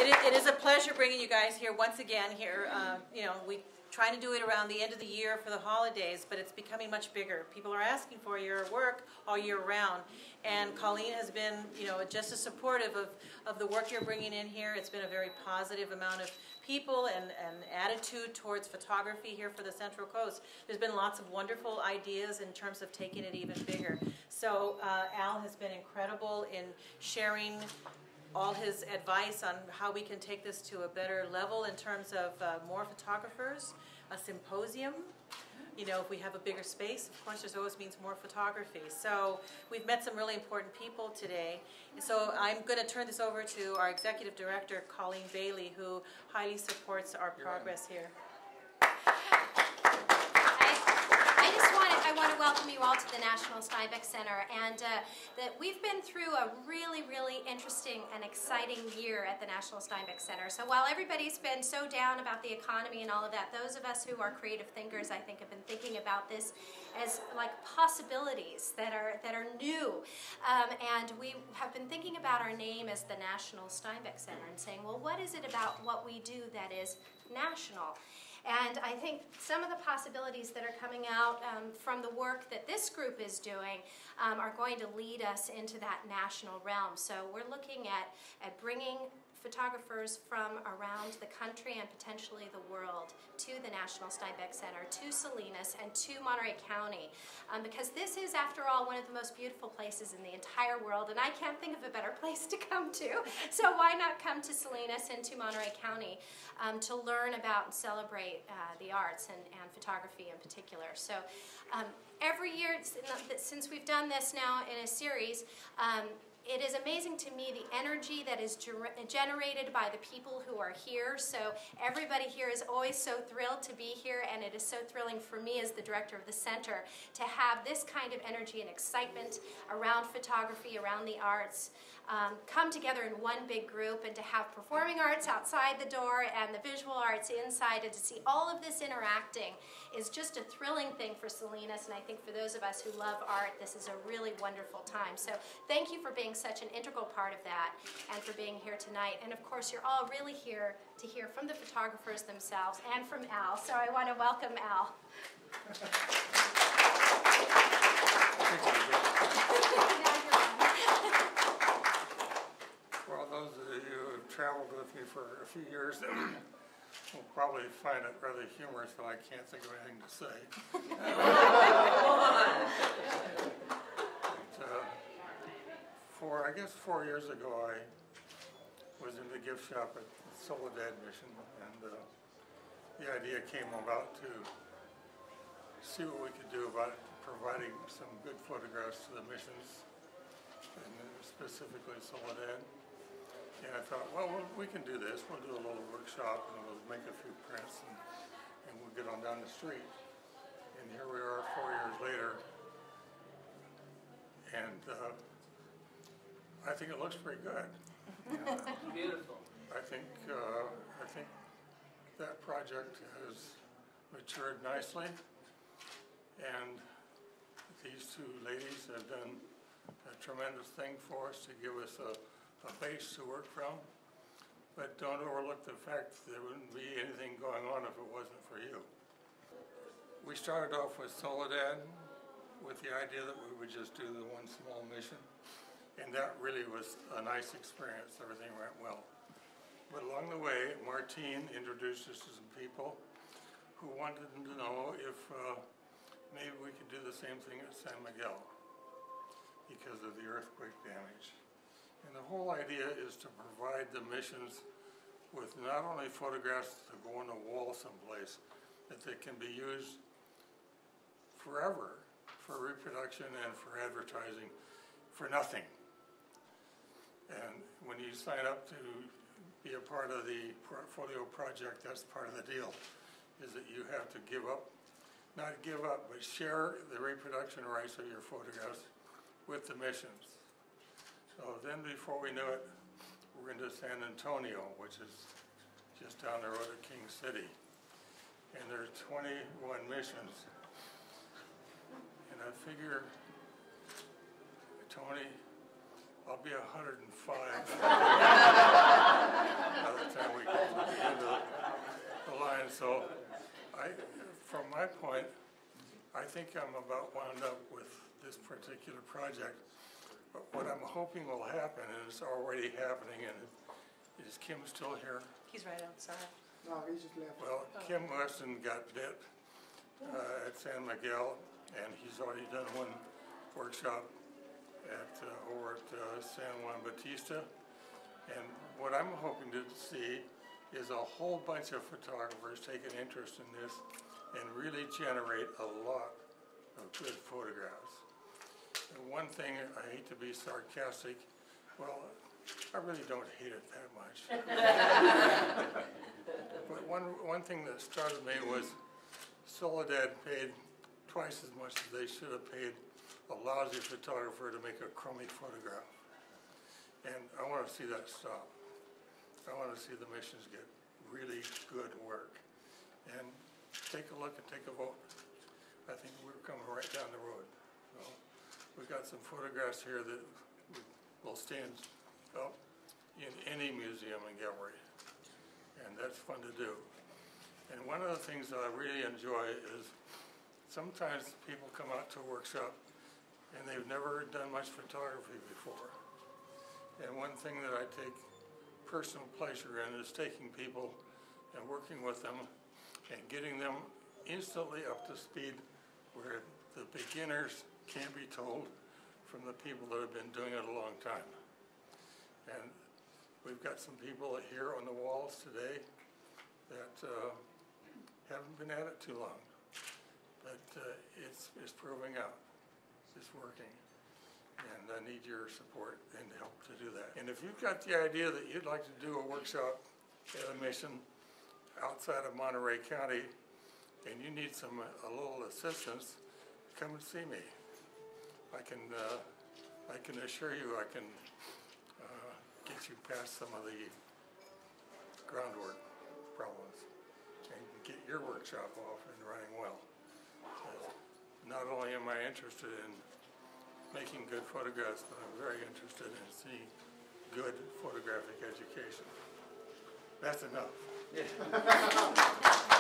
It is a pleasure bringing you guys here once again here. You know, we trying to do it around the end of the year for the holidays, but it's becoming much bigger. People are asking for your work all year round, and Colleen has been, you know, just as supportive of the work you're bringing in here. It's been a very positive amount of people and attitude towards photography here for the Central Coast. There's been lots of wonderful ideas in terms of taking it even bigger. So Al has been incredible in sharing all his advice on how we can take this to a better level in terms of more photographers, a symposium. You know, if we have a bigger space, of course, there's always means more photography. So we've met some really important people today. So I'm going to turn this over to our executive director, Colleen Bailey, who highly supports our progress here. I want to welcome you all to the National Steinbeck Center, and that we've been through a really, really interesting and exciting year at the National Steinbeck Center. So while everybody's been so down about the economy and all of that, those of us who are creative thinkers, I think, have been thinking about this as like possibilities that are new, and we have been thinking about our name as the National Steinbeck Center and saying, well, what is it about what we do that is national? And I think some of the possibilities that are coming out from the work that this group is doing are going to lead us into that national realm. So we're looking at bringing photographers from around the country and potentially the world to the National Steinbeck Center, to Salinas, and to Monterey County, because this is, after all, one of the most beautiful places in the entire world, and I can't think of a better place to come to. So why not come to Salinas and to Monterey County to learn about and celebrate the arts and photography in particular. So every year since we've done this now in a series, it is amazing to me the energy that is generated by the people who are here. So everybody here is always so thrilled to be here, and it is so thrilling for me as the director of the center to have this kind of energy and excitement around photography, around the arts, come together in one big group, and to have performing arts outside the door and the visual arts inside, and to see all of this interacting is just a thrilling thing for Salinas, and I think for those of us who love art, this is a really wonderful time. So thank you for being such an integral part of that, and for being here tonight. And of course, you're all really here to hear from the photographers themselves and from Al, so I want to welcome Al. Well, those of you who have traveled with me for a few years will probably find it rather humorous that I can't think of anything to say. I guess 4 years ago, I was in the gift shop at Soledad Mission, and the idea came about to see what we could do about providing some good photographs to the missions, and specifically Soledad. And I thought, well, we can do this. We'll do a little workshop, and we'll make a few prints, and we'll get on down the street. And here we are 4 years later, and I think it looks pretty good. You know, beautiful. I think that project has matured nicely, and these two ladies have done a tremendous thing for us to give us a base to work from. But don't overlook the fact that there wouldn't be anything going on if it wasn't for you. We started off with Soledad with the idea that we would just do the one small mission. And that really was a nice experience. Everything went well. But along the way, Martine introduced us to some people who wanted to know if maybe we could do the same thing at San Miguel because of the earthquake damage. And the whole idea is to provide the missions with not only photographs that go on a wall someplace, but that can be used forever for reproduction and for advertising for nothing. And when you sign up to be a part of the portfolio project, that's part of the deal, is that you have to give up, not give up, but share the reproduction rights of your photographs with the missions. So then before we knew it, we're into San Antonio, which is just down the road at King City. And there are 21 missions. And I figure, Tony, I'll be 105 by the from my point, I think I'm about wound up with this particular project. But what I'm hoping will happen, and it's already happening, and is Kim still here? He's right outside. No, he just left. Well, Kim Weston got bit at San Miguel, and he's already done one workshop over at San Juan Bautista. And what I'm hoping to see is a whole bunch of photographers take an interest in this and really generate a lot of good photographs. And one thing, I hate to be sarcastic, well, I really don't hate it that much. But one thing that startled me was Soledad paid twice as much as they should have paid a lousy photographer to make a crummy photograph. And I want to see that stop. I want to see the missions get really good work. And take a look and take a vote. I think we're coming right down the road. So we've got some photographs here that will stand up in any museum and gallery. And that's fun to do. And one of the things that I really enjoy is sometimes people come out to a workshop and they've never done much photography before. And one thing that I take personal pleasure in is taking people and working with them and getting them instantly up to speed where the beginners can be told from the people that have been doing it a long time. And we've got some people here on the walls today that haven't been at it too long, but it's proving out, it's working. And I need your support and help to do that. And if you've got the idea that you'd like to do a workshop at a mission outside of Monterey County and you need a little assistance, come and see me. I can assure you I can get you past some of the groundwork problems and get your workshop off and running well. Not only am I interested in making good photographs, but I'm very interested in seeing good photographic education. That's enough. Yeah.